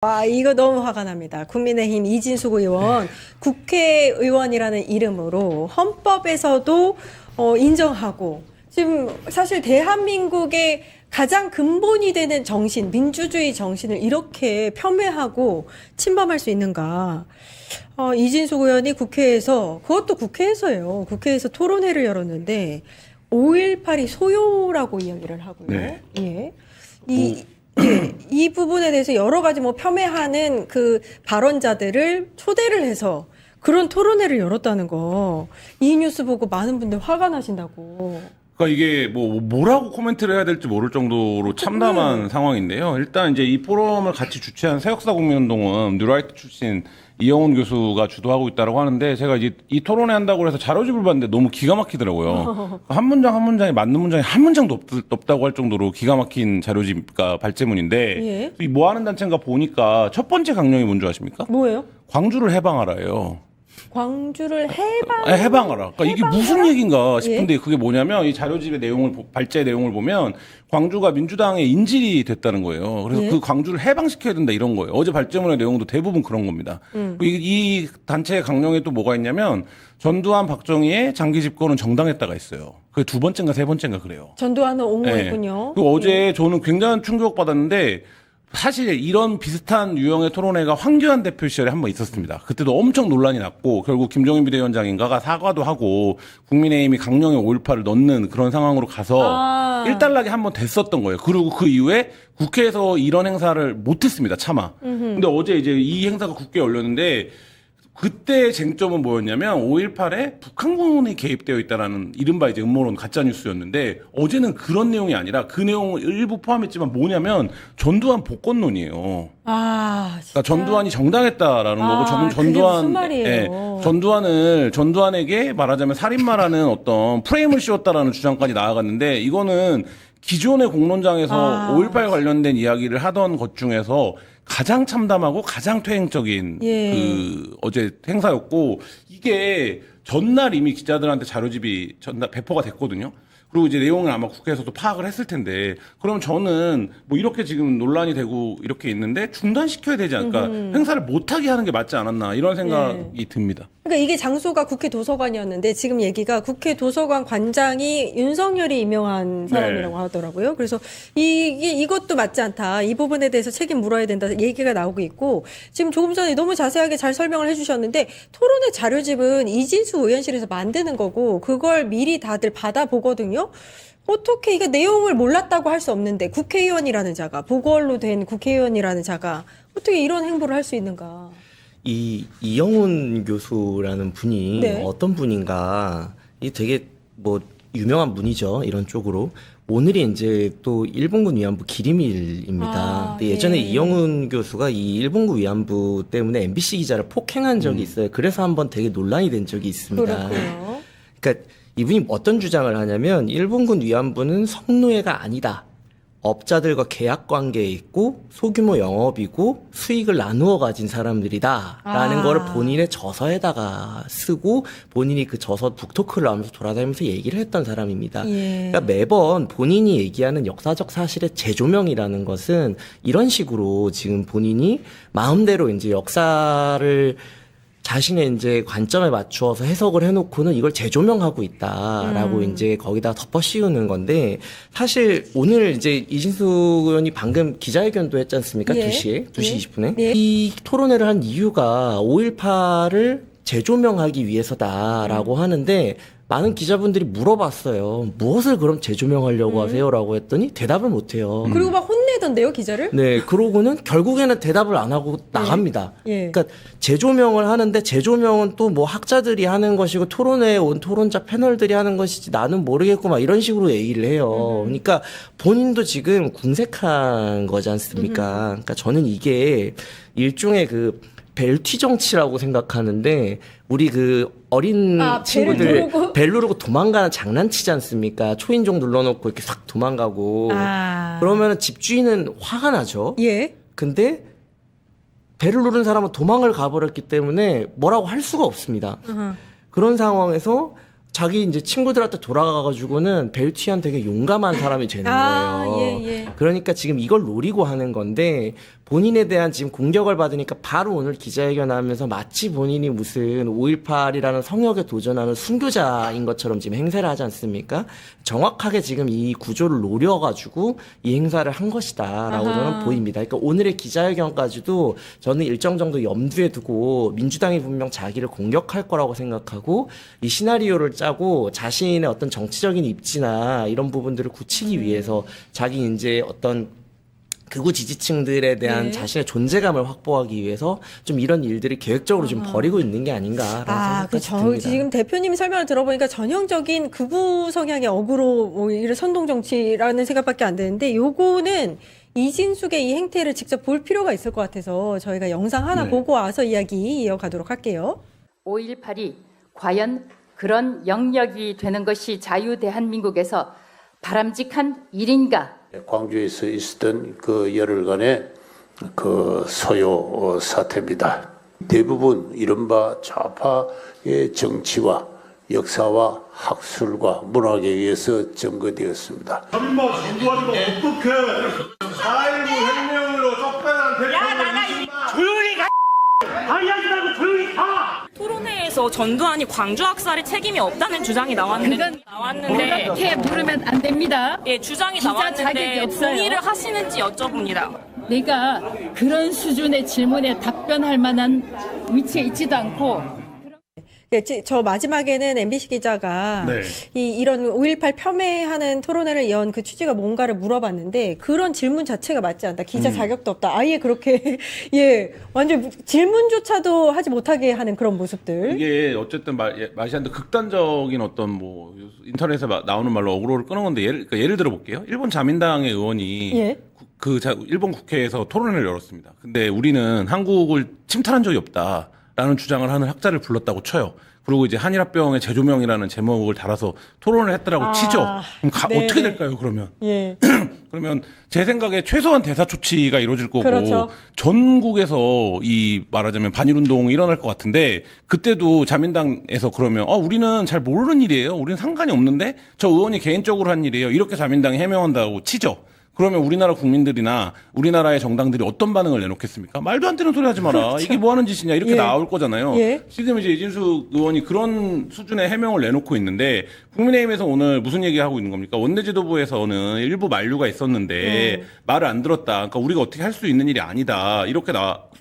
아, 이거 너무 화가 납니다. 국민의힘 이진숙 의원, 국회의원이라는 이름으로 헌법에서도 인정하고, 지금 사실 대한민국의 가장 근본이 되는 정신, 민주주의 정신을 이렇게 폄훼하고 침범할 수 있는가. 이진숙 의원이 국회에서, 그것도 국회에서요. 국회에서 토론회를 열었는데, 5.18이 소요라고 이야기를 하고요. 네. 예. 이 부분에 대해서 여러 가지 폄훼하는 그 발언자들을 초대를 해서 그런 토론회를 열었다는 거. 이 뉴스 보고 많은 분들 화가 나신다고. 그러니까 이게 뭐라고 코멘트를 해야 될지 모를 정도로 참담한 상황인데요. 일단 이제 이 포럼을 같이 주최한 새역사국민운동은 뉴라이트 출신 이영훈 교수가 주도하고 있다고 하는데, 제가 이제 이 토론회 한다고 해서 자료집을 봤는데 너무 기가 막히더라고요. 한 문장 한 문장에 맞는 문장이 한 문장도 없다고 할 정도로 기가 막힌 자료집과 발제문인데, 예. 이 뭐 하는 단체인가 보니까 첫 번째 강령이 뭔지 아십니까? 뭐예요? 광주를 해방하라예요. 광주를 해방. 해방하라. 그러니까 이게 무슨 얘기인가 싶은데, 예? 그게 뭐냐면 이 자료집의 내용을 발제 내용을 보면 광주가 민주당의 인질이 됐다는 거예요. 그래서 예? 그 광주를 해방시켜야 된다 이런 거예요. 어제 발제문의 내용도 대부분 그런 겁니다. 이 단체의 강령에 또 뭐가 있냐면 전두환 박정희의 장기 집권은 정당했다가 있어요. 그게 두 번째인가 세 번째인가 그래요. 전두환은 네. 옹호했군요. 그리고 어제 저는 굉장한 충격받았는데, 사실 이런 비슷한 유형의 토론회가 황교안 대표 시절에 한 번 있었습니다. 그때도 엄청 논란이 났고 결국 김종인 비대위원장인가가 사과도 하고 국민의힘이 강령에 5.18을 넣는 그런 상황으로 가서 일단락이 한 번 됐었던 거예요. 그리고 그 이후에 국회에서 이런 행사를 못했습니다. 차마. 근데 어제 이제 이 행사가 국회에 열렸는데, 그때 쟁점은 뭐였냐면 5.18에 북한군이 개입되어 있다라는 이른바 이제 음모론 가짜뉴스였는데, 어제는 그런 내용이 아니라 그 내용을 일부 포함했지만 뭐냐면 전두환 복권론이에요. 그러니까 전두환이 정당했다라는 거고, 그게 무슨 말이에요? 전두환에게 말하자면 살인마라는 어떤 프레임을 씌웠다라는 주장까지 나아갔는데, 이거는 기존의 공론장에서 5.18 관련된 이야기를 하던 것 중에서 가장 참담하고 가장 퇴행적인 그 어제 행사였고, 이게 전날 이미 기자들한테 자료집이 배포가 됐거든요. 그리고 이제 내용을 아마 국회에서도 파악을 했을 텐데, 그러면 저는 뭐 이렇게 지금 논란이 되고 이렇게 있는데 중단시켜야 되지 않을까, 행사를 못하게 하는 게 맞지 않았나, 이런 생각이 듭니다. 그러니까 이게 장소가 국회 도서관이었는데 지금 얘기가 국회 도서관 관장이 윤석열이 임명한 사람이라고 하더라고요. 그래서 이것도 맞지 않다. 이 부분에 대해서 책임 물어야 된다 얘기가 나오고 있고, 지금 조금 전에 너무 자세하게 잘 설명을 해주셨는데, 토론회 자료집은 이진수 의원실에서 만드는 거고 그걸 미리 다들 받아보거든요. 어떻게 이게 내용을 몰랐다고 할 수 없는데, 국회의원이라는 자가, 보궐로 된 국회의원이라는 자가 어떻게 이런 행보를 할 수 있는가. 이 이영훈 교수라는 분이 네. 어떤 분인가, 이 되게 뭐 유명한 분이죠, 이런 쪽으로. 오늘이 이제 또 일본군 위안부 기림일입니다. 근데 예전에 이영훈 교수가 이 일본군 위안부 때문에 MBC 기자를 폭행한 적이 있어요. 그래서 한번 되게 논란이 된 적이 있습니다. 그렇군요. 그러니까 이분이 어떤 주장을 하냐면, 일본군 위안부는 성노예가 아니다. 업자들과 계약 관계에 있고 소규모 영업이고 수익을 나누어 가진 사람들이다라는 거를 본인의 저서에다가 쓰고, 본인이 그 저서 북토크를 하면서 돌아다니면서 얘기를 했던 사람입니다. 그러니까 매번 본인이 얘기하는 역사적 사실의 재조명이라는 것은 이런 식으로 지금 본인이 마음대로 이제 역사를 자신의 이제 관점에 맞추어서 해석을 해놓고는 이걸 재조명하고 있다라고 이제 거기다 덮어 씌우는 건데, 사실 오늘 이제 이진숙 의원이 방금 기자회견도 했지 않습니까? 2시 20분에. 이 토론회를 한 이유가 5.18을 재조명하기 위해서다라고 하는데, 많은 기자분들이 물어봤어요. 무엇을 그럼 재조명하려고 하세요라고 했더니 대답을 못 해요. 그리고 막 혼내던데요, 기자를? 네, 그러고는 결국에는 대답을 안 하고 나갑니다. 그러니까 재조명을 하는데, 재조명은 또 뭐 학자들이 하는 것이고 토론회에 온 토론자 패널들이 하는 것이지 나는 모르겠고 막 이런 식으로 얘기를 해요. 그러니까 본인도 지금 궁색한 거지 않습니까? 그러니까 저는 이게 일종의 그 벨튀 정치라고 생각하는데, 우리 그 어린 친구들 벨 누르고 도망가는 장난치지 않습니까? 초인종 눌러놓고 이렇게 싹 도망가고. 그러면 집주인은 화가 나죠. 근데 벨을 누른 사람은 도망을 가버렸기 때문에 뭐라고 할 수가 없습니다. 그런 상황에서 자기 이제 친구들한테 돌아가가지고는 벨트이한 되게 용감한 사람이 되는 거예요. 예. 그러니까 지금 이걸 노리고 하는 건데 본인에 대한 지금 공격을 받으니까 바로 오늘 기자회견하면서 마치 본인이 무슨 5.18이라는 성역에 도전하는 순교자인 것처럼 지금 행세를 하지 않습니까? 정확하게 지금 이 구조를 노려가지고 이 행사를 한 것이다라고 저는 보입니다. 그러니까 오늘의 기자회견까지도 저는 일정 정도 염두에 두고 민주당이 분명 자기를 공격할 거라고 생각하고 이 시나리오를 짜고 자신의 어떤 정치적인 입지나 이런 부분들을 굳히기 위해서 자기 이제 어떤 극우 지지층들에 대한 자신의 존재감을 확보하기 위해서 좀 이런 일들을 계획적으로 좀 벌이고 있는 게 아닌가라는 생각이 듭니다. 지금 대표님 설명을 들어보니까 전형적인 극우 성향의 어그로 뭐 이런 선동 정치라는 생각밖에 안 되는데 요거는 이진숙의 이 행태를 직접 볼 필요가 있을 것 같아서 저희가 영상 하나 보고 와서 이야기 이어가도록 할게요. 5.18이 과연 그런 영역이 되는 것이 자유대한민국에서 바람직한 일인가? 광주에서 있었던 그 열흘간의 그 소요 사태입니다. 대부분 이른바 좌파의 정치와 역사와 학술과 문학에 의해서 증거되었습니다. 한마 정부하는 거 어떡해? 4.19 혁명으로 쫓겨난 대표는 조용히 가! 방해하지 말고 조용히 가! 토론회에서 전두환이 광주 학살에 책임이 없다는 주장이 나왔는데 그렇게 물으면 안 됩니다. 예, 주장이 기자 나왔는데 자격이 없어요. 동의를 하시는지 여쭤봅니다. 내가 그런 수준의 질문에 답변할 만한 위치에 있지도 않고 저 마지막에는 MBC 기자가 이런 5.18 폄훼하는 토론회를 연 그 취지가 뭔가를 물어봤는데 그런 질문 자체가 맞지 않다. 기자 자격도 없다. 아예 그렇게 완전 질문조차도 하지 못하게 하는 그런 모습들. 이게 어쨌든 말시한데 극단적인 어떤 뭐 인터넷에 나오는 말로 어그로를 끄는 건데 예를 들어 볼게요. 일본 자민당의 의원이 일본 국회에서 토론회를 열었습니다. 근데 우리는 한국을 침탈한 적이 없다라는 주장을 하는 학자를 불렀다고 쳐요. 그리고 이제 한일합병의 재조명이라는 제목을 달아서 토론을 했더라고 치죠. 그럼 어떻게 될까요, 그러면? 그러면 제 생각에 최소한 대사조치가 이루어질 거고 그렇죠. 전국에서 이 말하자면 반일운동이 일어날 것 같은데 그때도 자민당에서 그러면 우리는 잘 모르는 일이에요. 우리는 상관이 없는데 저 의원이 개인적으로 한 일이에요. 이렇게 자민당이 해명한다고 치죠. 그러면 우리나라 국민들이나 우리나라의 정당들이 어떤 반응을 내놓겠습니까? 말도 안 되는 소리 하지 마라. 그렇죠. 이게 뭐 하는 짓이냐 이렇게 나올 거잖아요. 예. 지금 이제 이진숙 의원이 그런 수준의 해명을 내놓고 있는데 국민의힘에서 오늘 무슨 얘기하고 있는 겁니까? 원내지도부에서는 일부 만류가 있었는데 말을 안 들었다. 그러니까 우리가 어떻게 할 수 있는 일이 아니다. 이렇게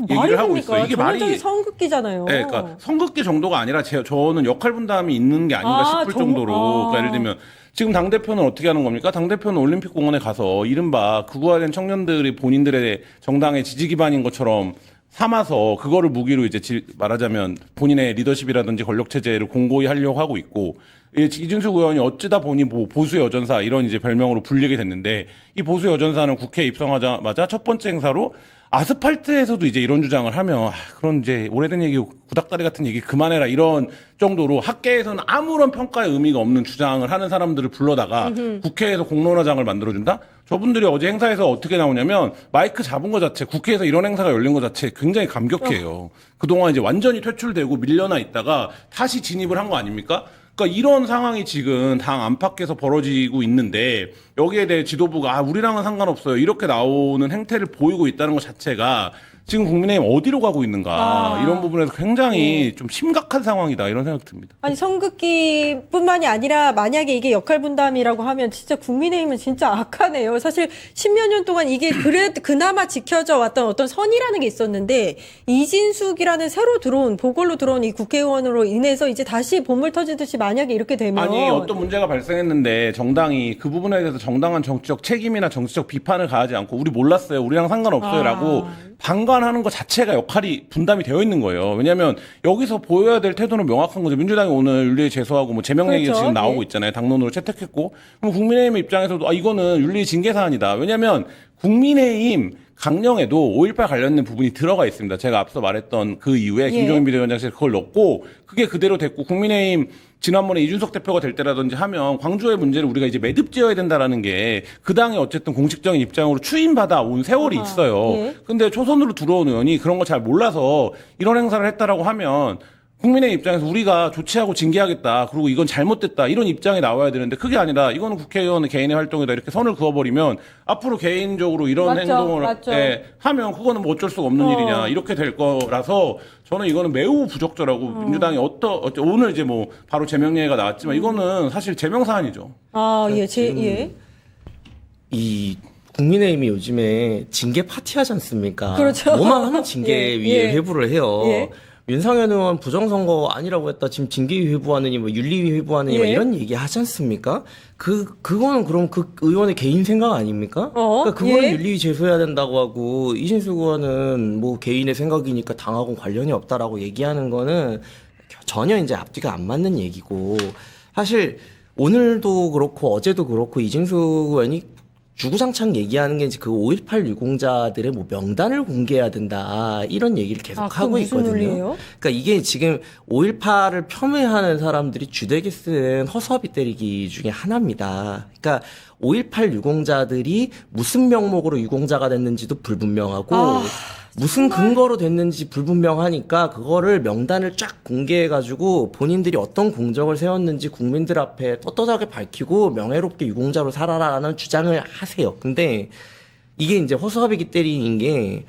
얘기를 하고 있어요. 이게 전형적인 선긋기잖아요. 네, 그러니까 선긋기 정도가 아니라 저는 역할 분담이 있는 게 아닌가 싶을 정도로 그러니까 예를 들면 지금 당대표는 어떻게 하는 겁니까? 당대표는 올림픽 공원에 가서 이른바 극우화된 청년들이 본인들의 정당의 지지 기반인 것처럼 삼아서 그거를 무기로 이제 말하자면 본인의 리더십이라든지 권력체제를 공고히 하려고 하고 있고 이준숙 의원이 어쩌다 보니 뭐 보수 여전사 이런 이제 별명으로 불리게 됐는데 이 보수 여전사는 국회에 입성하자마자 첫 번째 행사로 아스팔트에서도 이제 이런 주장을 하면 그런 이제 오래된 얘기 구닥다리 같은 얘기 그만해라 이런 정도로 학계에서는 아무런 평가의 의미가 없는 주장을 하는 사람들을 불러다가 국회에서 공론화장을 만들어준다? 저분들이 어제 행사에서 어떻게 나오냐면 마이크 잡은 거 자체 국회에서 이런 행사가 열린 거 자체 굉장히 감격해요. 그동안 이제 완전히 퇴출되고 밀려나 있다가 다시 진입을 한 거 아닙니까? 그러니까 이런 상황이 지금 당 안팎에서 벌어지고 있는데 여기에 대해 지도부가 우리랑은 상관없어요. 이렇게 나오는 행태를 보이고 있다는 것 자체가 지금 국민의힘 어디로 가고 있는가 이런 부분에서 굉장히 좀 심각한 상황이다 이런 생각이 듭니다. 아니 선긋기뿐만이 아니라 만약에 이게 역할 분담이라고 하면 진짜 국민의힘은 진짜 악하네요. 사실 10여 년 동안 이게 그나마 지켜져 왔던 어떤 선이라는 게 있었는데 이진숙이라는 새로 들어온 보궐로 들어온 이 국회의원으로 인해서 이제 다시 보물 터지듯이 만약에 이렇게 되면 아니 어떤 문제가 발생했는데 정당이 그 부분에 대해서 정당한 정치적 책임이나 정치적 비판을 가하지 않고 우리 몰랐어요. 우리랑 상관없어요라고 방관하는 것 자체가 역할이 분담이 되어 있는 거예요. 왜냐하면 여기서 보여야 될 태도는 명확한 거죠. 민주당이 오늘 윤리위 제소하고 뭐 제명 얘기가 지금 나오고 있잖아요. 당론으로 채택했고 그럼 국민의힘 입장에서도 이거는 윤리위 징계 사안이다. 왜냐하면 국민의힘 강령에도 5.18 관련된 부분이 들어가 있습니다. 제가 앞서 말했던 그 이후에 김종인 비대위원장실에 그걸 넣고 그게 그대로 됐고 국민의힘 지난번에 이준석 대표가 될 때라든지 하면 광주의 문제를 우리가 이제 매듭 지어야 된다라는 게 그 당의 어쨌든 공식적인 입장으로 추인받아 온 세월이 있어요. 근데 초선으로 들어온 의원이 그런 거 잘 몰라서 이런 행사를 했다라고 하면 국민의 입장에서 우리가 조치하고 징계하겠다. 그리고 이건 잘못됐다. 이런 입장이 나와야 되는데 그게 아니라 이거는 국회의원의 개인의 활동이다. 이렇게 선을 그어버리면 앞으로 개인적으로 이런 맞죠, 행동을 맞죠. 하면 그거는 뭐 어쩔 수가 없는 일이냐. 이렇게 될 거라서 저는 이거는 매우 부적절하고 민주당이 오늘 이제 뭐 바로 제명예가 나왔지만 이거는 사실 제명 사안이죠. 아, 예, 예. 이 국민의힘이 요즘에 징계 파티하지 않습니까? 그렇죠. 뭐만 하면 징계 예, 위에 예. 회부를 해요. 예. 윤상현 의원 부정선거 아니라고 했다. 지금 징계위 회부하느니 뭐 윤리위 회부하느니 뭐 예. 이런 얘기 하지 않습니까? 그거는 그럼 그 의원의 개인 생각 아닙니까? 그러니까 그거는 예. 윤리위 제소해야 된다고 하고 이진숙 의원은 뭐 개인의 생각이니까 당하고 관련이 없다라고 얘기하는 거는 전혀 이제 앞뒤가 안 맞는 얘기고 사실 오늘도 그렇고 어제도 그렇고 이진숙 의원이 주구장창 얘기하는 게 이제 그 5.18 유공자들의 뭐 명단을 공개해야 된다 이런 얘기를 계속 하고 무슨 있거든요. 논리예요? 그러니까 이게 지금 5.18을 폄훼하는 사람들이 주되게 쓰는 허수아비 때리기 중에 하나입니다. 그러니까 5.18 유공자들이 무슨 명목으로 유공자가 됐는지도 불분명하고 무슨 근거로 됐는지 불분명하니까 그거를 명단을 쫙 공개해가지고 본인들이 어떤 공적을 세웠는지 국민들 앞에 떳떳하게 밝히고 명예롭게 유공자로 살아라라는 주장을 하세요. 근데 이게 이제 허수아비 때리는 게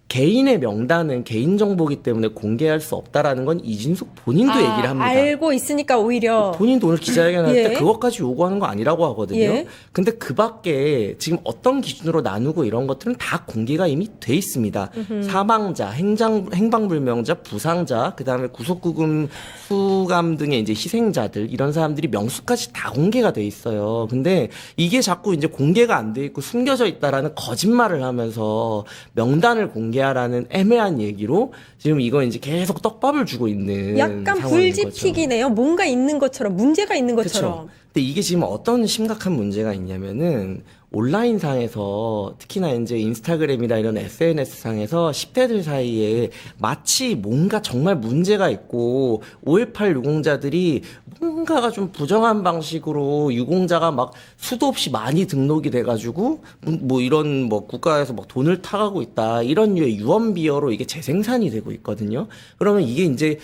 개인의 명단은 개인정보기 때문에 공개할 수 없다라는 건 이진숙 본인도 얘기를 합니다. 알고 있으니까 오히려. 본인도 오늘 기자회견 할 때 예. 그것까지 요구하는 거 아니라고 하거든요. 예. 근데 그 밖에 지금 어떤 기준으로 나누고 이런 것들은 다 공개가 이미 돼 있습니다. 사망자, 행방불명자, 부상자, 그 다음에 구속구금 수감 등의 이제 희생자들, 이런 사람들이 명수까지 다 공개가 돼 있어요. 근데 이게 자꾸 이제 공개가 안 돼 있고 숨겨져 있다라는 거짓말을 하면서 명단을 공개하라는 애매한 얘기로 지금 이거 이제 계속 떡밥을 주고 있는 약간 상황인 거죠. 불지픽이네요. 뭔가 있는 것처럼, 문제가 있는 것처럼. 그쵸. 근데 이게 지금 어떤 심각한 문제가 있냐면은 온라인상에서 특히나 이제 인스타그램이나 이런 SNS상에서 10대들 사이에 마치 뭔가 정말 문제가 있고 5.18 유공자들이 뭔가가 좀 부정한 방식으로 유공자가 막 수도 없이 많이 등록이 돼가지고 뭐 이런 뭐 국가에서 막 돈을 타가고 있다 이런 류의 유언비어로 이게 재생산이 되고 있거든요. 그러면 이게 이제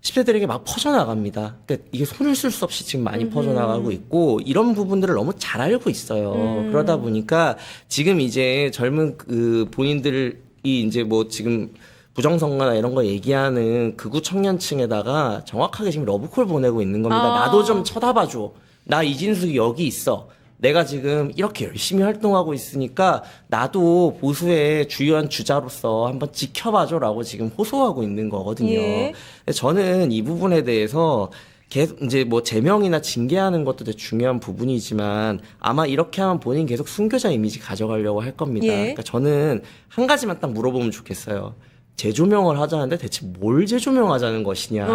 10대들에게 막 퍼져나갑니다. 그러니까 이게 손을 쓸 수 없이 지금 많이 퍼져나가고 있고 이런 부분들을 너무 잘 알고 있어요. 그러다 보니까 지금 이제 젊은 그 본인들이 이제 뭐 지금 부정선거나 이런 거 얘기하는 극우 청년층에다가 정확하게 지금 러브콜 보내고 있는 겁니다. 나도 좀 쳐다봐줘. 나 이진숙이 여기 있어. 내가 지금 이렇게 열심히 활동하고 있으니까 나도 보수의 주요한 주자로서 한번 지켜봐줘라고 지금 호소하고 있는 거거든요. 예. 근데 저는 이 부분에 대해서 계속 이제 뭐 제명이나 징계하는 것도 되게 중요한 부분이지만 아마 이렇게 하면 본인 계속 순교자 이미지 가져가려고 할 겁니다. 예. 그러니까 저는 한 가지만 딱 물어보면 좋겠어요. 재조명을 하자는데 대체 뭘 재조명하자는 것이냐.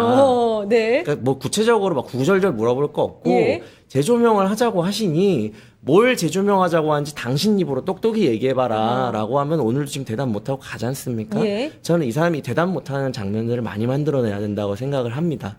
네. 그러니까 뭐 구체적으로 막 구구절절 물어볼 거 없고 예. 재조명을 하자고 하시니 뭘 재조명하자고 하는지 당신 입으로 똑똑히 얘기해봐라 라고 하면 오늘도 지금 대답 못하고 가지 않습니까? 예. 저는 이 사람이 대답 못하는 장면들을 많이 만들어내야 된다고 생각을 합니다.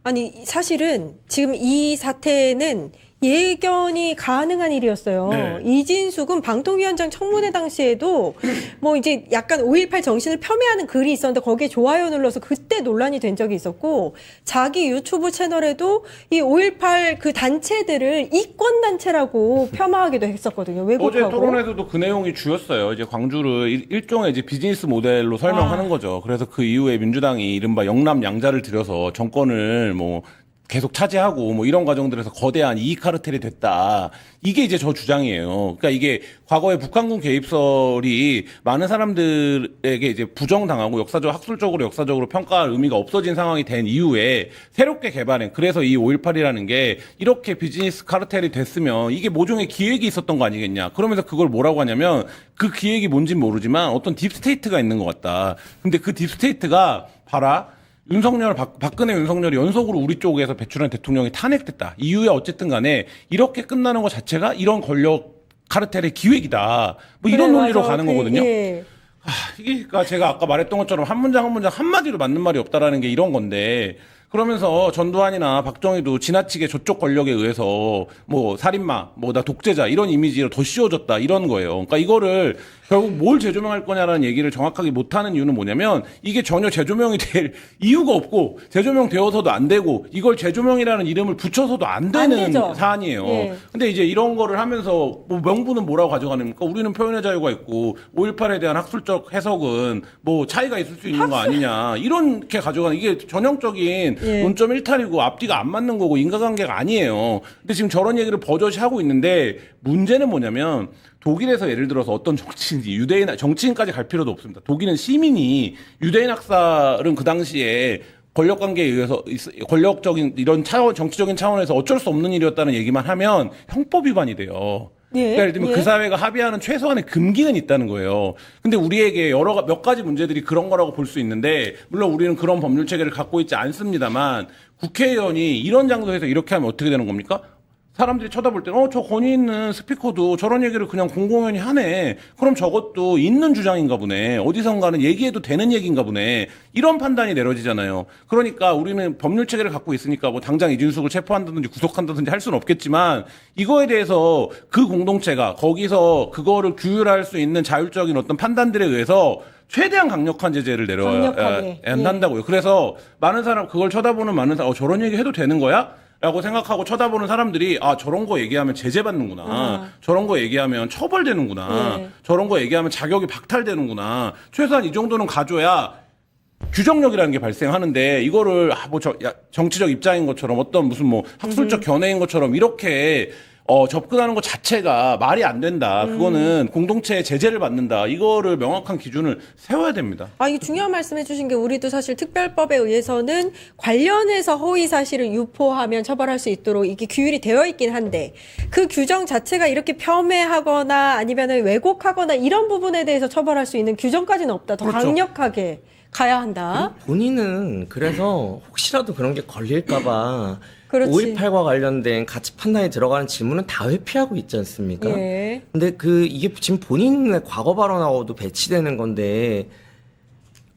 아니, 사실은 지금 이 사태는 예견이 가능한 일이었어요. 네. 이진숙은 방통위원장 청문회 당시에도 뭐 이제 약간 5.18 정신을 폄훼하는 글이 있었는데 거기에 좋아요 눌러서 그때 논란이 된 적이 있었고 자기 유튜브 채널에도 이 5.18 그 단체들을 이권단체라고 폄하하기도 했었거든요. 어제 왜곡하고. 토론에서도 그 내용이 주였어요. 이제 광주를 일종의 이제 비즈니스 모델로 설명하는 거죠. 그래서 그 이후에 민주당이 이른바 영남 양자를 들여서 정권을 뭐 계속 차지하고 뭐 이런 과정들에서 거대한 이익 카르텔이 됐다. 이게 이제 저 주장이에요. 그러니까 이게 과거에 북한군 개입설이 많은 사람들에게 이제 부정당하고 학술적으로 역사적으로 평가할 의미가 없어진 상황이 된 이후에 새롭게 개발한 그래서 이 5.18이라는 게 이렇게 비즈니스 카르텔이 됐으면 이게 모종의 기획이 있었던 거 아니겠냐. 그러면서 그걸 뭐라고 하냐면 그 기획이 뭔진 모르지만 어떤 딥스테이트가 있는 것 같다. 근데 그 딥스테이트가 봐라. 박근혜 윤석열이 연속으로 우리 쪽에서 배출한 대통령이 탄핵됐다. 이후에 어쨌든 간에 이렇게 끝나는 것 자체가 이런 권력 카르텔의 기획이다. 뭐 이런 논리로 맞아. 가는 거거든요. 예. 이게 그러니까 제가 아까 말했던 것처럼 한 문장 한 문장 한마디로 맞는 말이 없다라는 게 이런 건데 그러면서 전두환이나 박정희도 지나치게 저쪽 권력에 의해서 뭐 살인마, 뭐 나 독재자 이런 이미지로 더 씌워졌다 이런 거예요. 그러니까 이거를 결국 뭘 재조명할 거냐라는 얘기를 정확하게 못하는 이유는 뭐냐면 이게 전혀 재조명이 될 이유가 없고 재조명 되어서도 안 되고 이걸 재조명이라는 이름을 붙여서도 안 되는 사안이에요. 예. 근데 이제 이런 거를 하면서 뭐 명분은 뭐라고 가져가니까 우리는 표현의 자유가 있고 5.18에 대한 학술적 해석은 뭐 차이가 있을 수 있는 거 아니냐 이렇게 가져가는 이게 전형적인 논점 일탈이고 앞뒤가 안 맞는 거고 인과관계가 아니에요. 근데 지금 저런 얘기를 버젓이 하고 있는데 문제는 뭐냐면 독일에서 예를 들어서 어떤 정치인이 유대인 정치인까지 갈 필요도 없습니다. 독일은 시민이 유대인 학살은 그 당시에 권력 관계에 의해서 권력적인 이런 차원 정치적인 차원에서 어쩔 수 없는 일이었다는 얘기만 하면 형법 위반이 돼요. 그러니까 예를 들면 그 사회가 합의하는 최소한의 금기는 있다는 거예요. 근데 우리에게 몇 가지 문제들이 그런 거라고 볼 수 있는데 물론 우리는 그런 법률 체계를 갖고 있지 않습니다만 국회의원이 이런 장소에서 이렇게 하면 어떻게 되는 겁니까? 사람들이 쳐다볼 때는 저 권위 있는 스피커도 저런 얘기를 그냥 공공연히 하네. 그럼 저것도 있는 주장인가 보네. 어디선가는 얘기해도 되는 얘기인가 보네. 이런 판단이 내려지잖아요. 그러니까 우리는 법률 체계를 갖고 있으니까 뭐 당장 이준석을 체포한다든지 구속한다든지 할 수는 없겠지만 이거에 대해서 그 공동체가 거기서 그거를 규율할 수 있는 자율적인 어떤 판단들에 의해서 최대한 강력한 제재를 내려야 한다고요. 그래서 많은 사람 그걸 쳐다보는 많은 사람 저런 얘기 해도 되는 거야? 라고 생각하고 쳐다보는 사람들이 저런 거 얘기하면 제재받는구나. 저런 거 얘기하면 처벌되는구나. 저런 거 얘기하면 자격이 박탈되는구나. 최소한 이 정도는 가져야 규정력이라는 게 발생하는데 이거를 정치적 입장인 것처럼 어떤 무슨 뭐 학술적 견해인 것처럼 이렇게 접근하는 것 자체가 말이 안 된다. 그거는 공동체의 제재를 받는다. 이거를 명확한 기준을 세워야 됩니다. 이게 중요한 말씀해 주신 게 우리도 사실 특별법에 의해서는 관련해서 허위 사실을 유포하면 처벌할 수 있도록 이게 규율이 되어 있긴 한데 그 규정 자체가 이렇게 폄훼하거나 아니면 왜곡하거나 이런 부분에 대해서 처벌할 수 있는 규정까지는 없다. 더 강력하게 가야 한다. 본인은 그래서 혹시라도 그런 게 걸릴까봐 그렇지. 5.18과 관련된 가치 판단이 들어가는 질문은 다 회피하고 있지 않습니까? 예. 근데 이게 지금 본인의 과거 발언하고도 배치되는 건데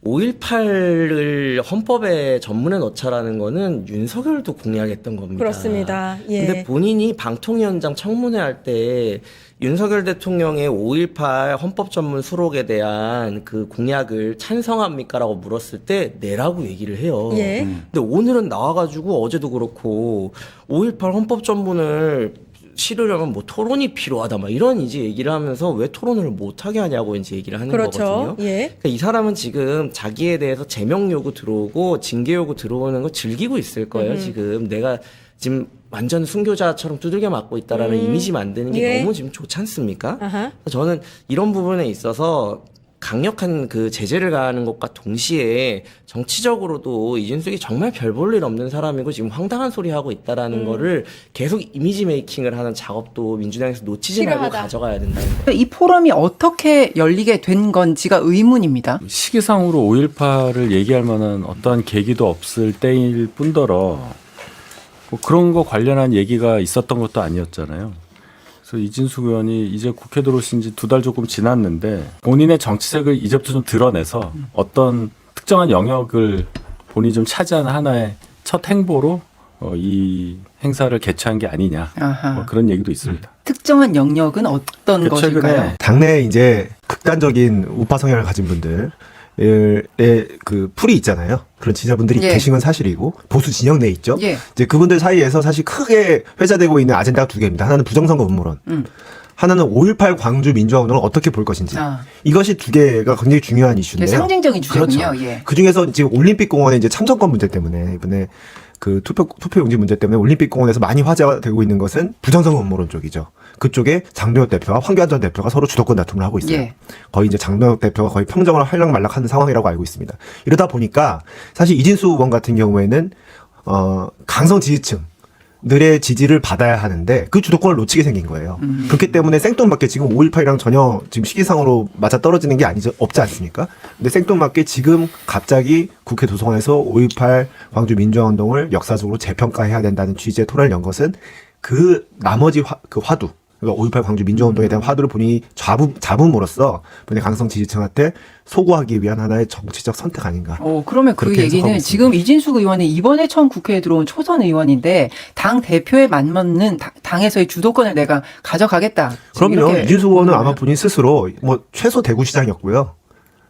5.18을 헌법에 전문에 넣자라는 거는 윤석열도 공약했던 겁니다. 그렇습니다. 예. 근데 본인이 방통위원장 청문회 할 때 윤석열 대통령의 5.18 헌법 전문 수록에 대한 그 공약을 찬성합니까라고 물었을 때 내라고 얘기를 해요. 예. 근데 오늘은 나와가지고 어제도 그렇고 5.18 헌법 전문을 실으려면 뭐 토론이 필요하다 막 이런 이제 얘기를 하면서 왜 토론을 못하게 하냐고 이제 얘기를 하는 거거든요. 예. 그러니까 이 사람은 지금 자기에 대해서 제명 요구 들어오고 징계 요구 들어오는 거 즐기고 있을 거예요. 지금 내가 지금 완전 순교자처럼 두들겨 맞고 있다라는 이미지 만드는 게 너무 지금 좋지 않습니까? 저는 이런 부분에 있어서 강력한 그 제재를 가하는 것과 동시에 정치적으로도 이준석이 정말 별 볼 일 없는 사람이고 지금 황당한 소리 하고 있다라는 거를 계속 이미지 메이킹을 하는 작업도 민주당에서 놓치지 말고 가져가야 된다는 거예요. 이 포럼이 어떻게 열리게 된 건지가 의문입니다. 시기상으로 5.18을 얘기할 만한 어떠한 계기도 없을 때일 뿐더러 뭐 그런 거 관련한 얘기가 있었던 것도 아니었잖아요. 그래서 이진숙 의원이 이제 국회 들어오신 지 2달 조금 지났는데 본인의 정치색을 이제부터 좀 드러내서 어떤 특정한 영역을 본인이 좀 차지하는 하나의 첫 행보로 이 행사를 개최한 게 아니냐 뭐 그런 얘기도 있습니다. 특정한 영역은 어떤 것일까요? 최근에 당내에 이제 극단적인 우파 성향을 가진 분들 그 풀이 있잖아요. 그런 지지자분들이 계신 건 사실이고 보수 진영 내에 있죠. 이제 그분들 사이에서 사실 크게 회자되고 있는 아젠다가 2개입니다. 하나는 부정선거 음모론. 하나는 5.18 광주 민주화운동을 어떻게 볼 것인지. 이것이 2개가 굉장히 중요한 이슈인데요. 상징적인 주제군요. 그렇죠. 그 중에서 지금 올림픽공원의 이제 참정권 문제 때문에 이번에 그 투표용지 문제 때문에 올림픽공원에서 많이 화제가 되고 있는 것은 부정선거 음모론 쪽이죠. 그쪽에 장동혁 대표와 황교안 전 대표가 서로 주도권 다툼을 하고 있어요. 거의 이제 장동혁 대표가 거의 평정을 할락말락하는 상황이라고 알고 있습니다. 이러다 보니까 사실 이진수 의원 같은 경우에는 강성 지지층들의 지지를 받아야 하는데 그 주도권을 놓치게 생긴 거예요. 그렇기 때문에 생뚱맞게 지금 5.18이랑 전혀 지금 시기상으로 맞아 떨어지는 게 없지 않습니까? 근데 생뚱맞게 지금 갑자기 국회 도서관에서 5.18 광주 민주화운동을 역사적으로 재평가해야 된다는 취지의 토론을 연 것은 그 나머지 화두 5.18 광주 민주화운동에 대한 화두를 본인이 잡음으로써 본인의 강성 지지층한테 소구하기 위한 하나의 정치적 선택 아닌가. 그러면 그 얘기는 지금 이진숙 의원이 이번에 처음 국회에 들어온 초선 의원인데 당 대표에 맞는 당에서의 주도권을 내가 가져가겠다. 그럼요. 이진숙 의원은 아마 본인 스스로 뭐 최소 대구시장이었고요.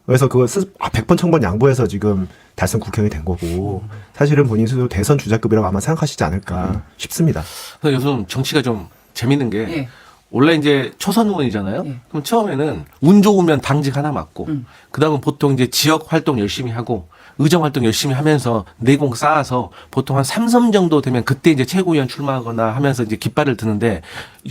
그래서 그걸 100번 1000번 양보해서 지금 달성 국회의원이 된 거고 사실은 본인 스스로 대선 주자급이라고 아마 생각하시지 않을까 싶습니다. 요즘 정치가 좀 재밌는 게 예. 원래 이제 초선 의원이잖아요. 예. 그럼 처음에는 운 좋으면 당직 하나 맡고 그다음은 보통 이제 지역 활동 열심히 하고 의정 활동 열심히 하면서 내공 쌓아서 보통 한 3선 정도 되면 그때 이제 최고위원 출마하거나 하면서 이제 깃발을 드는데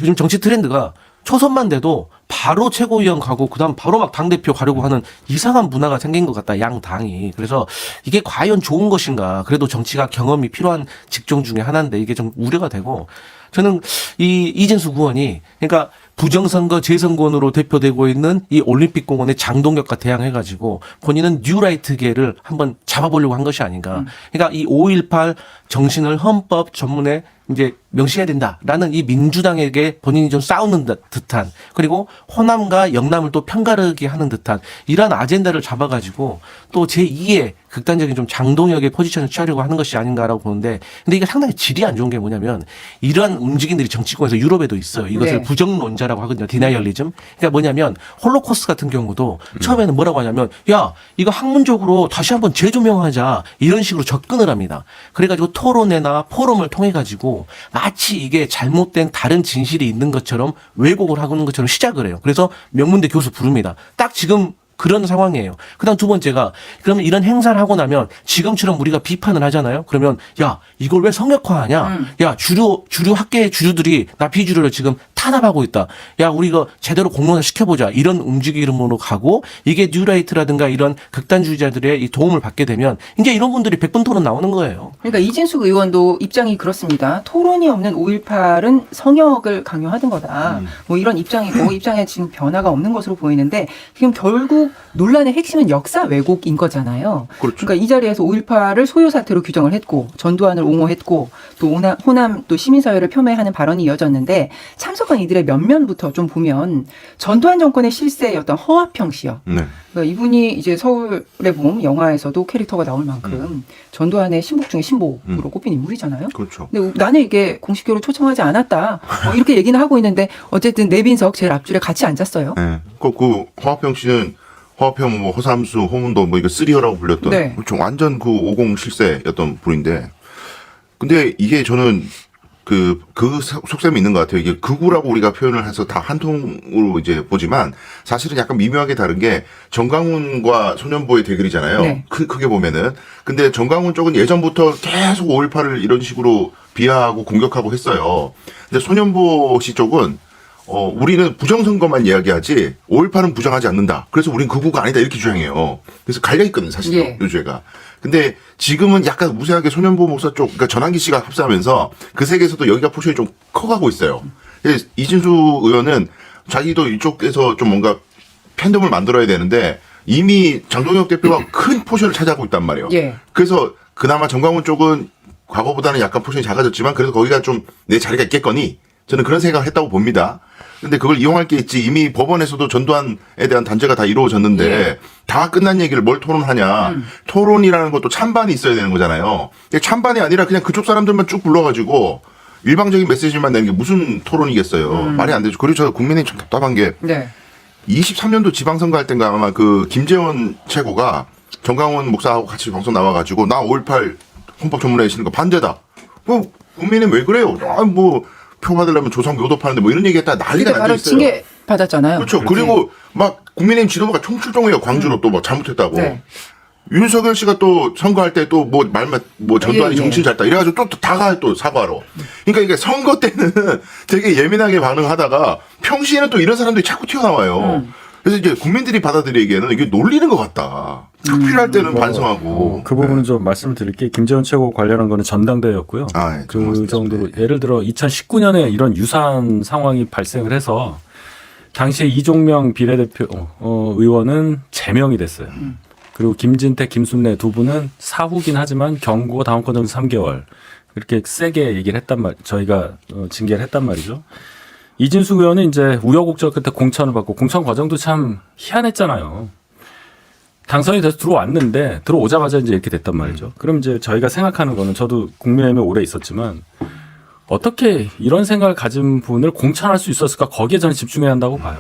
요즘 정치 트렌드가 초선만 돼도 바로 최고위원 가고 그다음 바로 막 당대표 가려고 하는 이상한 문화가 생긴 것 같다. 양 당이. 그래서 이게 과연 좋은 것인가. 그래도 정치가 경험이 필요한 직종 중에 하나인데 이게 좀 우려가 되고 저는 이 이진숙 의원이 그러니까 부정선거 재선권으로 대표되고 있는 이 올림픽공원의 장동혁과 대항해가지고 본인은 뉴라이트계를 한번 잡아보려고 한 것이 아닌가. 그러니까 이 5.18 정신을 헌법 전문에 이제 명시해야 된다라는 이 민주당에게 본인이 좀 싸우는 듯한 그리고 호남과 영남을 또 편가르기 하는 듯한 이러한 아젠다를 잡아가지고 또 제2의 극단적인 좀 장동혁의 포지션을 취하려고 하는 것이 아닌가라고 보는데 근데 이게 상당히 질이 안 좋은 게 뭐냐면 이러한 움직임들이 정치권에서 유럽에도 있어요. 이것을 네. 부정론자라고 하거든요. 디나이얼리즘. 그러니까 뭐냐면 홀로코스트 같은 경우도 처음에는 뭐라고 하냐면 야 이거 학문적으로 다시 한번 재조명하자 이런 식으로 접근을 합니다. 그래가지고 토론회나 포럼을 통해 가지고 마치 이게 잘못된 다른 진실이 있는 것처럼 왜곡을 하고 있는 것처럼 시작을 해요. 그래서 명문대 교수 부릅니다. 딱 지금 그런 상황이에요. 그다음 두 번째가 그러면 이런 행사를 하고 나면 지금처럼 우리가 비판을 하잖아요. 그러면 야 이걸 왜 성역화하냐? 야 주류 학계의 주류들이 나 비주류를 지금 탄압하고 있다. 야 우리 이거 제대로 공론화 시켜보자. 이런 움직임으로 가고 이게 뉴라이트라든가 이런 극단주의자들의 이 도움을 받게 되면 이제 이런 분들이 100분 토론 나오는 거예요. 그러니까 이진숙 의원도 입장이 그렇습니다. 토론이 없는 5.18은 성역을 강요하는 거다. 뭐 이런 입장이고 입장에 지금 변화가 없는 것으로 보이는데 지금 결국 논란의 핵심은 역사 왜곡인 거잖아요. 그렇죠. 그러니까 이 자리에서 5.18을 소요 사태로 규정을 했고 전두환을 옹호했고 또 호남 또 시민사회를 폄훼하는 발언이 이어졌는데 참석한 이들의 면면부터 좀 보면 전두환 정권의 실세의 어떤 허화평시요. 네. 그러니까 이분이 이제 서울의 봄 영화에서도 캐릭터가 나올 만큼 전두환의 신복 중에 신복으로 꼽힌 인물이잖아요. 그렇죠. 근데 나는 이게 공식적으로 초청하지 않았다. 이렇게 얘기는 하고 있는데 어쨌든 내빈석 제일 앞줄에 같이 앉았어요. 네. 그 허화평 씨는 허화평 뭐 허삼수 호문도 뭐 이거 쓰리어라고 불렸던 네. 완전 그 50 실세였던 분인데 근데 이게 저는 그 속셈이 있는 것 같아요. 이게 극우라고 우리가 표현을 해서 다 한 통으로 이제 보지만 사실은 약간 미묘하게 다른 게 정강훈과 소년보의 대결이잖아요. 네. 크게 보면은. 근데 정강훈 쪽은 예전부터 계속 5.18을 이런 식으로 비하하고 공격하고 했어요. 근데 소년보 씨 쪽은 우리는 부정선거만 이야기하지 5.18은 부정하지 않는다. 그래서 우린 극우가 아니다 이렇게 주장해요. 그래서 갈려있거든 사실 예. 요주회가. 근데 지금은 약간 무색하게 소년보 목사 쪽, 그러니까 전환기 씨가 합사하면서 그 세계에서도 여기가 포션이 좀 커가고 있어요. 이진수 의원은 자기도 이쪽에서 좀 뭔가 팬덤을 만들어야 되는데 이미 장동혁 대표가 큰 포션을 차지하고 있단 말이에요. 예. 그래서 그나마 정광훈 쪽은 과거보다는 약간 포션이 작아졌지만 그래도 거기가 좀 내 자리가 있겠거니 저는 그런 생각을 했다고 봅니다. 근데 그걸 이용할 게 있지 이미 법원에서도 전두환에 대한 단죄가 다 이루어졌는데 예. 다 끝난 얘기를 뭘 토론하냐. 토론이라는 것도 찬반이 있어야 되는 거잖아요. 근데 찬반이 아니라 그냥 그쪽 사람들만 쭉 불러가지고 일방적인 메시지만 내는 게 무슨 토론이겠어요. 말이 안 되죠. 그리고 저 국민의힘 참 답답한 게 네. 23년도 지방선거 할 땐가 아마 그 김재원 최고가 정강훈 목사하고 같이 방송 나와가지고 나 5.18 헌법 전문회의 시는 거 반대다. 뭐 국민은 왜 그래요? 뭐 표 받으려면 조성 교도 파는데 뭐 이런 얘기했다 난리가 그때 바로 났어요. 징계 받았잖아요. 그렇죠. 그리고 막 국민의힘 지도부가 총출동해요. 광주로 또 막 잘못했다고. 네. 윤석열 씨가 또 선거할 때 또 뭐 말만 뭐 전두환이 예, 예. 정신 잘다 이래가지고 또 다 가 또 사과하러. 그러니까 이게 선거 때는 되게 예민하게 반응하다가 평시에는 또 이런 사람들이 자꾸 튀어나와요. 그래서 이제 국민들이 받아들이기에는 이게 놀리는 것 같다. 딱 필요할 때는 반성하고. 그 부분은 좀 말씀드릴 게 김재원 최고 관련한 거는 전당대회였고요. 예, 그 정도로 예를 들어 2019년에 이런 유사한 상황이 발생을 해서 당시에 이종명 비례대표 의원은 제명이 됐어요. 그리고 김진태, 김순례 두 분은 사후긴 하지만 경고 다음 과정 3개월 이렇게 세게 얘기를 했단 말, 저희가 징계를 했단 말이죠. 이진숙 의원은 이제 우여곡절 끝에 공천을 받고 공천 과정도 참 희한했잖아요. 당선이 돼서 들어왔는데 들어오자마자 이제 이렇게 됐단 말이죠. 그럼 이제 저희가 생각하는 거는 저도 국민의힘에 오래 있었지만 어떻게 이런 생각을 가진 분을 공천할 수 있었을까 거기에 저는 집중해야 한다고 봐요.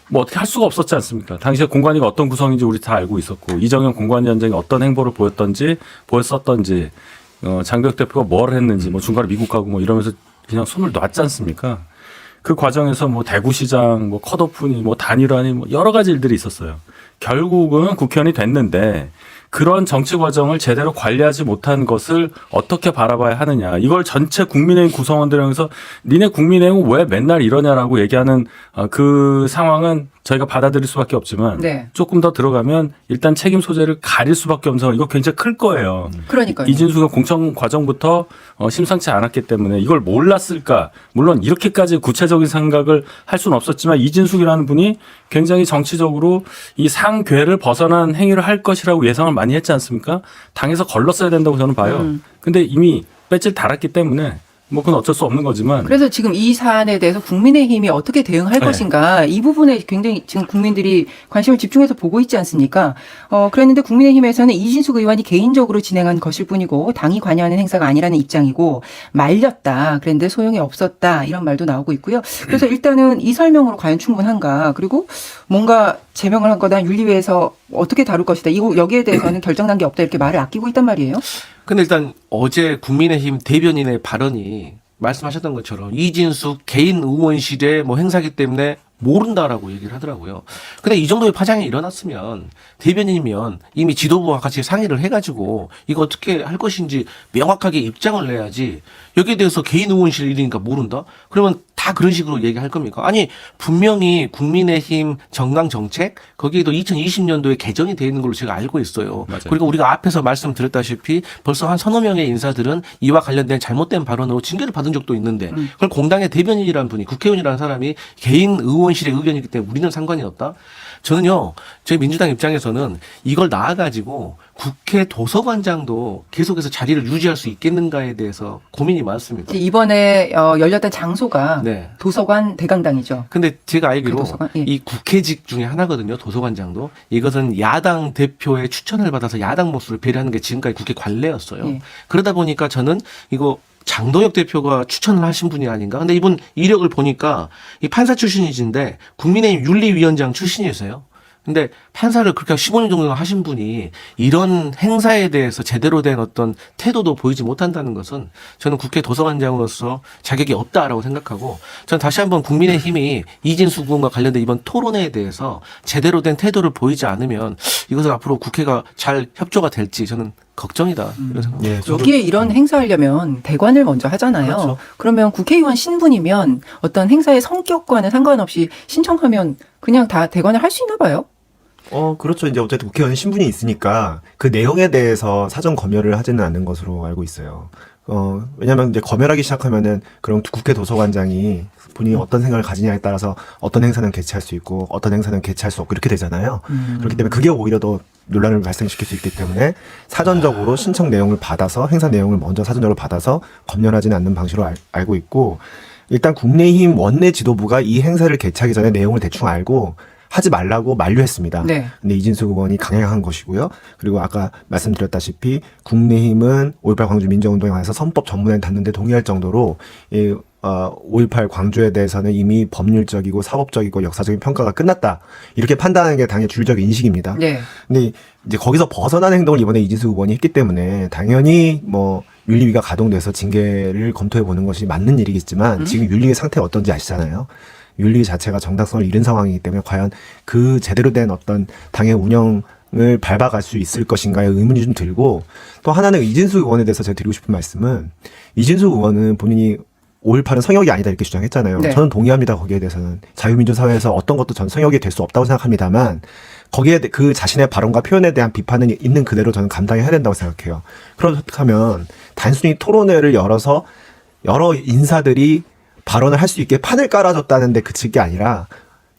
뭐 어떻게 할 수가 없었지 않습니까? 당시에 공관위가 어떤 구성인지 우리 다 알고 있었고 이정현 공관위원장이 어떤 행보를 보였었던지 장벽 대표가 뭘 했는지 뭐 중간에 미국 가고 뭐 이러면서 그냥 손을 놨지 않습니까? 그 과정에서 뭐 대구시장, 뭐 컷오프니, 뭐 단일화니 뭐 여러 가지 일들이 있었어요. 결국은 국회의원이 됐는데 그런 정치 과정을 제대로 관리하지 못한 것을 어떻게 바라봐야 하느냐. 이걸 전체 국민의힘 구성원들에서 니네 국민의힘은 왜 맨날 이러냐라고 얘기하는 그 상황은 저희가 받아들일 수밖에 없지만 네. 조금 더 들어가면 일단 책임 소재를 가릴 수밖에 없는 상황. 이거 굉장히 클 거예요. 그러니까요. 이진수가 공천 과정부터 심상치 않았기 때문에 이걸 몰랐을까. 물론 이렇게까지 구체적인 생각을 할 수는 없었지만 이진숙이라는 분이 굉장히 정치적으로 이 상궤를 벗어난 행위를 할 것이라고 예상을 많이 했지 않습니까? 당에서 걸렀어야 된다고 저는 봐요. 근데 이미 배지를 달았기 때문에 뭐 그건 어쩔 수 없는 거지만. 그래서 지금 이 사안에 대해서 국민의힘이 어떻게 대응할 것인가 이 부분에 굉장히 지금 국민들이 관심을 집중해서 보고 있지 않습니까? 그랬는데 국민의힘에서는 이진숙 의원이 개인적으로 진행한 것일 뿐이고 당이 관여하는 행사가 아니라는 입장이고 말렸다. 그런데 소용이 없었다. 이런 말도 나오고 있고요. 그래서 일단은 이 설명으로 과연 충분한가? 그리고 뭔가 제명을 한 거다 윤리위에서 어떻게 다룰 것이다. 이거 여기에 대해서는 결정난 게 없다. 이렇게 말을 아끼고 있단 말이에요. 근데 일단 어제 국민의힘 대변인의 발언이 말씀하셨던 것처럼 이진숙 개인 의원실의 뭐 행사기 때문에 모른다라고 얘기를 하더라고요. 근데 이 정도의 파장이 일어났으면 대변인이면 이미 지도부와 같이 상의를 해가지고 이거 어떻게 할 것인지 명확하게 입장을 내야지 여기에 대해서 개인 의원실 일이니까 모른다? 그러면 다 그런 식으로 얘기할 겁니까? 아니 분명히 국민의힘 정당 정책 거기에도 2020년도에 개정이 되어 있는 걸로 제가 알고 있어요. 맞아요. 그리고 우리가 앞에서 말씀드렸다시피 벌써 한 서너 명의 인사들은 이와 관련된 잘못된 발언으로 징계를 받은 적도 있는데 그걸 공당의 대변인이라는 분이 국회의원이라는 사람이 개인 의원실의 의견이기 때문에 우리는 상관이 없다. 저는요, 저희 민주당 입장에서는 이걸 나아가지고 국회 도서관장도 계속해서 자리를 유지할 수 있겠는가에 대해서 고민이 많습니다. 이번에 열렸던 장소가 네. 도서관 대강당이죠. 근데 제가 알기로 도서관? 예. 이 국회직 중에 하나거든요. 도서관장도. 이것은 야당 대표의 추천을 받아서 야당 모습을 배려하는 게 지금까지 국회 관례였어요. 예. 그러다 보니까 저는 이거 장동혁 대표가 추천을 하신 분이 아닌가. 근데 이분 이력을 보니까 이 판사 출신이신데 국민의힘 윤리위원장 출신이세요. 근데 판사를 그렇게 15년 정도 하신 분이 이런 행사에 대해서 제대로 된 어떤 태도도 보이지 못한다는 것은 저는 국회 도서관장으로서 자격이 없다라고 생각하고 저는 다시 한번 국민의힘이 이진숙 의원과 관련된 이번 토론회에 대해서 제대로 된 태도를 보이지 않으면 이것은 앞으로 국회가 잘 협조가 될지 저는 걱정이다. 이런 생각. 예, 여기에 이런 행사하려면 대관을 먼저 하잖아요. 그렇죠. 그러면 국회의원 신분이면 어떤 행사의 성격과는 상관없이 신청하면 그냥 다 대관을 할 수 있나 봐요. 그렇죠. 이제 어쨌든 국회의원 신분이 있으니까 그 내용에 대해서 사전 검열을 하지는 않는 것으로 알고 있어요. 왜냐면 이제 검열하기 시작하면은 그럼 국회 도서관장이 본인이 어떤 생각을 가지냐에 따라서 어떤 행사는 개최할 수 있고 어떤 행사는 개최할 수 없고 이렇게 되잖아요. 그렇기 때문에 그게 오히려 더 논란을 발생시킬 수 있기 때문에 사전적으로 신청 내용을 받아서 행사 내용을 먼저 사전적으로 받아서 검열하지는 않는 방식으로 알고 있고 일단 국민의힘 원내 지도부가 이 행사를 개최하기 전에 내용을 대충 알고 하지 말라고 만류했습니다. 네. 근데 이진숙 의원이 강행한 것이고요. 그리고 아까 말씀드렸다시피 국민의힘은 5.18 광주 민주운동에 관해서 선법 전문에 닿는데 동의할 정도로 5.18 광주에 대해서는 이미 법률적이고 사법적이고 역사적인 평가가 끝났다. 이렇게 판단하는 게 당의 주류적 인식입니다. 네. 근데 이제 거기서 벗어나는 행동을 이번에 이진숙 의원이 했기 때문에 당연히 뭐 윤리위가 가동돼서 징계를 검토해 보는 것이 맞는 일이겠지만 지금 윤리위 상태가 어떤지 아시잖아요. 윤리 자체가 정당성을 잃은 상황이기 때문에 과연 그 제대로 된 어떤 당의 운영을 밟아갈 수 있을 것인가에 의문이 좀 들고 또 하나는 이진숙 의원에 대해서 제가 드리고 싶은 말씀은 이진숙 의원은 본인이 5.18은 성역이 아니다 이렇게 주장했잖아요. 네. 저는 동의합니다. 거기에 대해서는. 자유민주 사회에서 어떤 것도 전 성역이 될 수 없다고 생각합니다만 거기에 그 자신의 발언과 표현에 대한 비판은 있는 그대로 저는 감당해야 된다고 생각해요. 그렇다면 단순히 토론회를 열어서 여러 인사들이 발언을 할 수 있게 판을 깔아줬다는데 그칠 게 아니라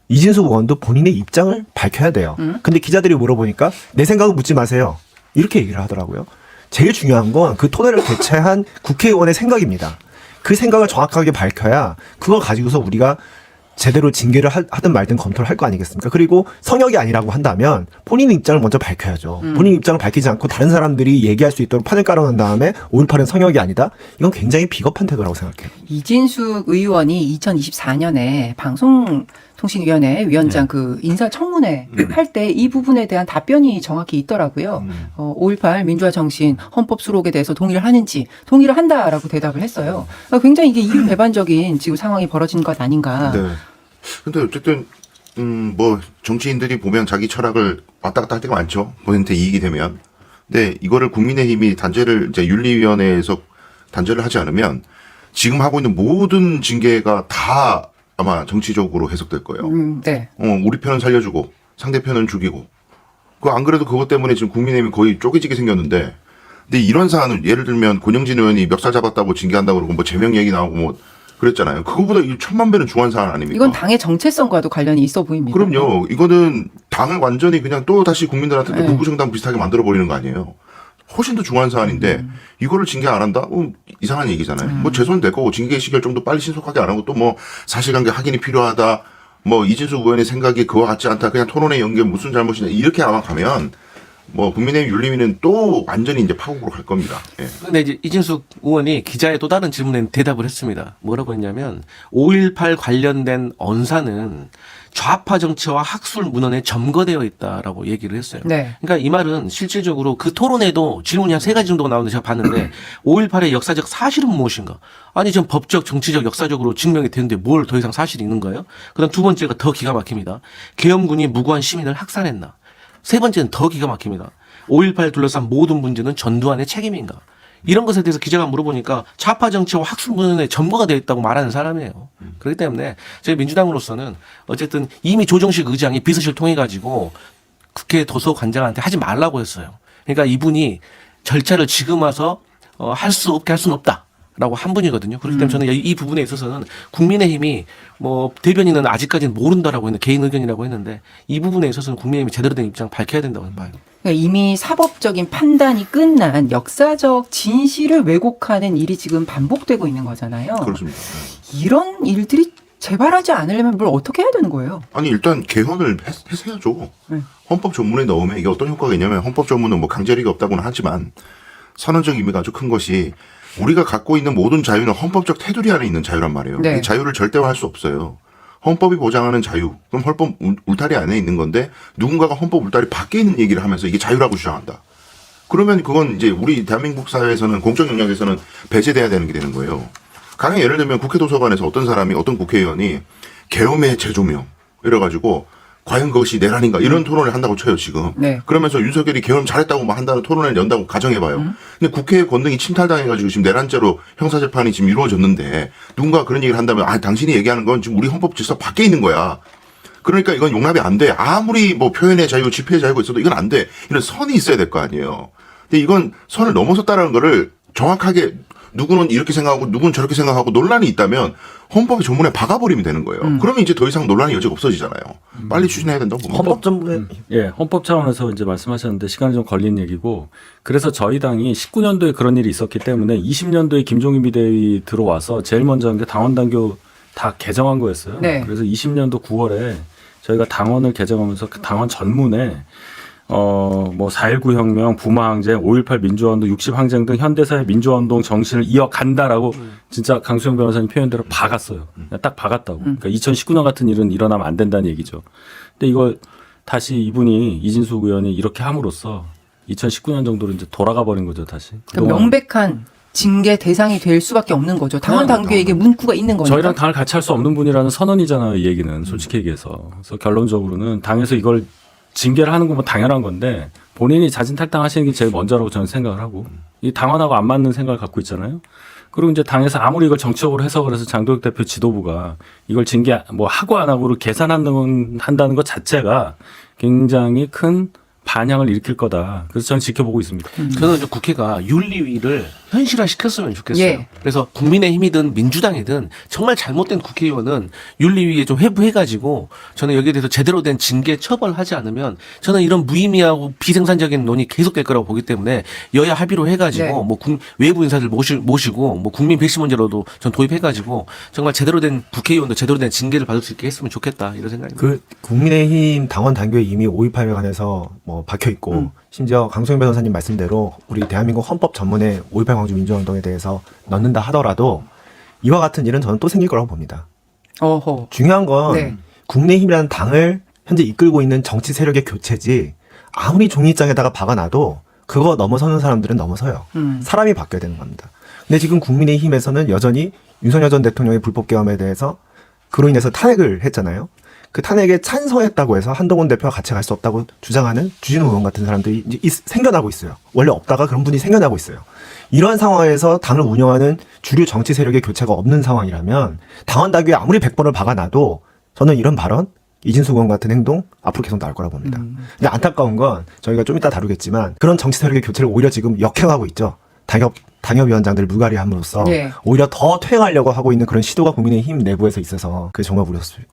이진숙 의원도 본인의 입장을 밝혀야 돼요. 근데 기자들이 물어보니까 내 생각은 묻지 마세요. 이렇게 얘기를 하더라고요. 제일 중요한 건 그 토론회를 개최한 국회의원의 생각입니다. 그 생각을 정확하게 밝혀야 그걸 가지고서 우리가 제대로 징계를 하든 말든 검토를 할 거 아니겠습니까? 그리고 성역이 아니라고 한다면 본인 입장을 먼저 밝혀야죠. 본인 입장을 밝히지 않고 다른 사람들이 얘기할 수 있도록 판을 깔아놓은 다음에 5.18은 성역이 아니다? 이건 굉장히 비겁한 태도라고 생각해요. 이진숙 의원이 2024년에 방송통신위원회 위원장 그 인사청문회 할 때 이 부분에 대한 답변이 정확히 있더라고요. 5.18 민주화 정신 헌법 수록에 대해서 동의를 하는지 동의를 한다라고 대답을 했어요. 그러니까 굉장히 이게 이율배반적인 지금 상황이 벌어진 것 아닌가. 네. 근데 어쨌든 뭐 정치인들이 보면 자기 철학을 왔다 갔다 할 때가 많죠. 본인한테 이익이 되면. 근데 이거를 국민의힘이 단죄를 이제 윤리위원회에서 단죄를 하지 않으면 지금 하고 있는 모든 징계가 다 아마 정치적으로 해석될 거예요. 네. 우리 편은 살려주고 상대편은 죽이고. 안 그래도 그것 때문에 지금 국민의힘이 거의 쪼개지게 생겼는데. 근데 이런 사안은 예를 들면 권영진 의원이 멱살 잡았다고 징계한다고 그러고 뭐 제명 얘기 나오고 뭐 그랬잖아요. 그거보다 1000만 배는 중요한 사안 아닙니까? 이건 당의 정체성과도 관련이 있어 보입니다. 그럼요. 이거는 당을 완전히 그냥 또 다시 국민들한테 또 북부정당 비슷하게 만들어버리는 거 아니에요. 훨씬 더 중요한 사안인데 이거를 징계 안 한다? 이상한 얘기잖아요. 뭐 죄송은 될 거고 징계 시기를 좀 더 빨리 신속하게 안 하고 또 뭐 사실관계 확인이 필요하다. 뭐 이진숙 의원의 생각이 그와 같지 않다. 그냥 토론에 연계 무슨 잘못이냐. 이렇게 아마 가면 뭐 국민의힘 윤리위는 또 완전히 이제 파국으로 갈 겁니다. 예. 근데 이제 이진숙 의원이 기자의 또 다른 질문에 대답을 했습니다. 뭐라고 했냐면 5.18 관련된 언사는 좌파 정치와 학술 문헌에 점거되어 있다라고 얘기를 했어요. 네. 그러니까 이 말은 실질적으로 그 토론에도 질문이 한 3가지 정도가 나오는데 제가 봤는데 5.18의 역사적 사실은 무엇인가? 아니 지금 법적, 정치적, 역사적으로 증명이 되는데 뭘 더 이상 사실이 있는 거예요? 그다음 2번째가 더 기가 막힙니다. 계엄군이 무고한 시민을 학살했나? 3번째는 더 기가 막힙니다. 5.18 둘러싼 모든 문제는 전두환의 책임인가? 이런 것에 대해서 기자가 물어보니까 좌파 정치와 학술 문헌에 점거가 되어 있다고 말하는 사람이에요. 그렇기 때문에 저희 민주당으로서는 어쨌든 이미 조정식 의장이 비서실 통해 가지고 국회 도서관장한테 하지 말라고 했어요. 그러니까 이분이 절차를 지금 와서 할 수 없게 할 수는 없다. 라고 한 분이거든요. 그렇기 때문에 저는 이 부분에 있어서는 국민의힘이 뭐 대변인은 아직까지는 모른다라고 했는데 개인 의견이라고 했는데 이 부분에 있어서는 국민의힘이 제대로 된 입장을 밝혀야 된다고 봐요. 그러니까 이미 사법적인 판단이 끝난 역사적 진실을 왜곡하는 일이 지금 반복되고 있는 거잖아요. 그렇습니다. 이런 일들이 재발하지 않으려면 뭘 어떻게 해야 되는 거예요? 아니 일단 개헌을 해야죠. 헌법 전문에 넣으면 이게 어떤 효과가 있냐면 헌법 전문은 뭐 강제력이 없다고는 하지만 선언적 의미가 아주 큰 것이 우리가 갖고 있는 모든 자유는 헌법적 테두리 안에 있는 자유란 말이에요. 네. 이 자유를 절대화할 수 없어요. 헌법이 보장하는 자유, 그럼 헌법 울타리 안에 있는 건데 누군가가 헌법 울타리 밖에 있는 얘기를 하면서 이게 자유라고 주장한다. 그러면 그건 이제 우리 대한민국 사회에서는 공적 영역에서는 배제돼야 되는 게 되는 거예요. 가령 예를 들면 국회 도서관에서 어떤 사람이 어떤 국회의원이 계엄의 재조명 이래가지고 과연 그것이 내란인가 이런 토론을 한다고 쳐요 지금. 네. 그러면서 윤석열이 계엄 잘했다고 막 한다는 토론을 연다고 가정해봐요. 근데 국회의 권능이 침탈당해가지고 지금 내란죄로 형사재판이 지금 이루어졌는데 누군가 그런 얘기를 한다면 당신이 얘기하는 건 지금 우리 헌법 질서 밖에 있는 거야. 그러니까 이건 용납이 안 돼. 아무리 뭐 표현의 자유, 집회의 자유가 있어도 이건 안 돼. 이런 선이 있어야 될 거 아니에요. 근데 이건 선을 넘어섰다라는 거를 정확하게 누구는 이렇게 생각하고 누구는 저렇게 생각하고 논란이 있다면 헌법의 조문에 박아버리면 되는 거예요. 그러면 이제 더 이상 논란의 여지가 없어지잖아요. 빨리 추진해야 된다고 봅니다. 헌법 전문에 헌법 차원에서 이제 말씀하셨는데 시간이 좀 걸린 얘기고 그래서 저희 당이 19년도에 그런 일이 있었기 때문에 20년도에 김종인 비대위 들어와서 제일 먼저 한 게 당원 당규 다 개정한 거였어요. 네. 그래서 20년도 9월에 저희가 당원을 개정하면서 그 당원 전문에 뭐 4.19 혁명, 부마항쟁, 5.18 민주화운동, 60항쟁 등 현대사의 민주화운동 정신을 이어간다라고 진짜 강수영 변호사님 표현대로 박았어요. 딱 박았다고. 그러니까 2019년 같은 일은 일어나면 안 된다는 얘기죠. 근데 이걸 다시 이분이 이진숙 의원이 이렇게 함으로써 2019년 정도로 이제 돌아가 버린 거죠, 다시. 그러니까 명백한 징계 대상이 될 수밖에 없는 거죠. 당원 당규에 이게 문구가 있는 거니까. 저희랑 당을 같이 할 수 없는 분이라는 선언이잖아요, 이 얘기는. 솔직히 얘기해서. 그래서 결론적으로는 당에서 이걸 징계를 하는 건 뭐 당연한 건데 본인이 자진 탈당하시는 게 제일 먼저라고 저는 생각을 하고 이 당원하고 안 맞는 생각을 갖고 있잖아요. 그리고 이제 당에서 아무리 이걸 정치적으로 해석을 해서 장도혁 대표 지도부가 이걸 징계 뭐 하고 안 하고를 계산한다는 것 자체가 굉장히 큰 반향을 일으킬 거다. 그래서 저는 지켜보고 있습니다. 저는 이제 국회가 윤리위를 현실화시켰으면 좋겠어요. 예. 그래서 국민의힘이든 민주당이든 정말 잘못된 국회의원은 윤리위에 좀 회부해가지고 저는 여기에 대해서 제대로 된 징계 처벌하지 않으면 저는 이런 무의미하고 비생산적인 논의 계속될 거라고 보기 때문에 여야 합의로 해가지고 네. 뭐 외부 인사들 모시고 뭐 국민 백신 문제로도 전 도입해가지고 정말 제대로 된 국회의원도 제대로 된 징계를 받을 수 있게 했으면 좋겠다 이런 생각입니다. 그 국민의힘 당원 당규에 이미 5.18에 관해서 뭐 박혀 있고 심지어 강소영 변호사님 말씀대로 우리 대한민국 헌법 전문에 5.18 광주 민주화운동에 대해서 넣는다 하더라도 이와 같은 일은 저는 또 생길 거라고 봅니다. 어허. 중요한 건 네. 국민의힘이라는 당을 현재 이끌고 있는 정치 세력의 교체지 아무리 종이장에다가 박아놔도 그거 넘어서는 사람들은 넘어서요. 사람이 바뀌어야 되는 겁니다. 근데 지금 국민의힘에서는 여전히 윤석열 전 대통령의 불법 계엄에 대해서 그로 인해서 탄핵을 했잖아요. 그 탄핵에 찬성했다고 해서 한동훈 대표와 같이 갈 수 없다고 주장하는 주진우 의원 같은 사람들이 이제 생겨나고 있어요. 원래 없다가 그런 분이 생겨나고 있어요. 이러한 상황에서 당을 운영하는 주류 정치 세력의 교체가 없는 상황이라면 당원 당규에 아무리 100번을 박아놔도 저는 이런 발언, 이진수 의원 같은 행동 앞으로 계속 나올 거라고 봅니다. 근데 안타까운 건 저희가 좀 이따 다루겠지만 그런 정치 세력의 교체를 오히려 지금 역행하고 있죠. 당협위원장들 물갈이함으로써 예. 오히려 더 퇴행하려고 하고 있는 그런 시도가 국민의힘 내부에서 있어서 그게 정말 우려스럽습니다.